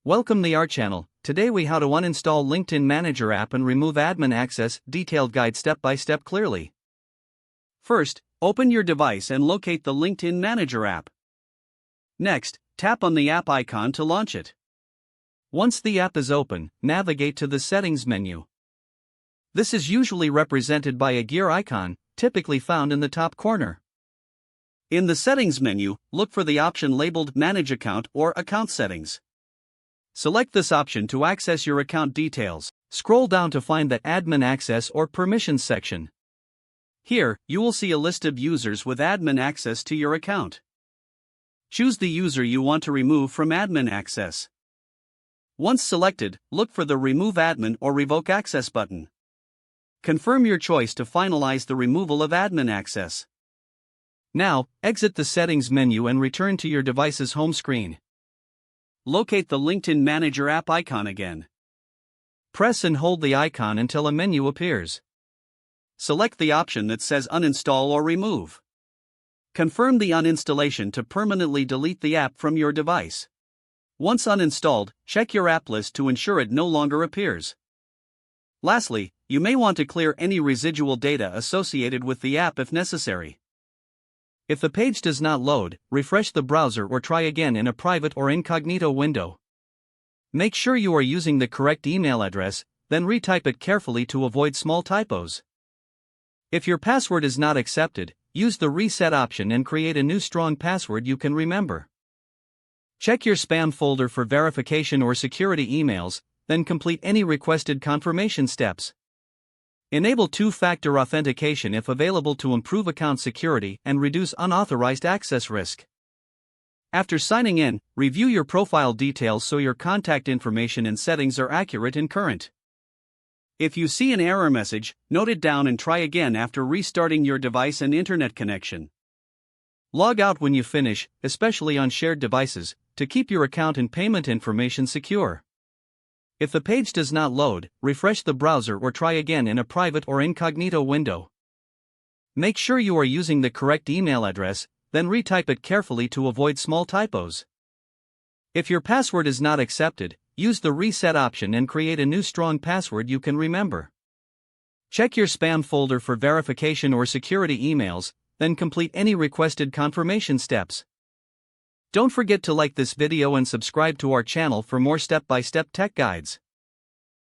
Welcome to our channel. Today we how to uninstall LinkedIn Manager app and remove admin access, detailed guide step by step clearly. First, open your device and locate the LinkedIn Manager app. Next, tap on the app icon to launch it. Once the app is open, navigate to the settings menu. This is usually represented by a gear icon, typically found in the top corner. In the settings menu, look for the option labeled Manage Account or Account Settings. Select this option to access your account details. Scroll down to find the Admin Access or Permissions section. Here, you will see a list of users with admin access to your account. Choose the user you want to remove from admin access. Once selected, look for the Remove Admin or Revoke Access button. Confirm your choice to finalize the removal of admin access. Now, exit the settings menu and return to your device's home screen. Locate the LinkedIn Manager app icon again. Press and hold the icon until a menu appears. Select the option that says Uninstall or Remove. Confirm the uninstallation to permanently delete the app from your device. Once uninstalled, check your app list to ensure it no longer appears. Lastly, you may want to clear any residual data associated with the app if necessary. If the page does not load, refresh the browser or try again in a private or incognito window. Make sure you are using the correct email address, then retype it carefully to avoid small typos. If your password is not accepted, use the reset option and create a new strong password you can remember. Check your spam folder for verification or security emails, then complete any requested confirmation steps. Enable two-factor authentication if available to improve account security and reduce unauthorized access risk. After signing in, review your profile details so your contact information and settings are accurate and current. If you see an error message, note it down and try again after restarting your device and internet connection. Log out when you finish, especially on shared devices, to keep your account and payment information secure. If the page does not load, refresh the browser or try again in a private or incognito window. Make sure you are using the correct email address, then retype it carefully to avoid small typos. If your password is not accepted, use the reset option and create a new strong password you can remember. Check your spam folder for verification or security emails, then complete any requested confirmation steps. Don't forget to like this video and subscribe to our channel for more step-by-step tech guides.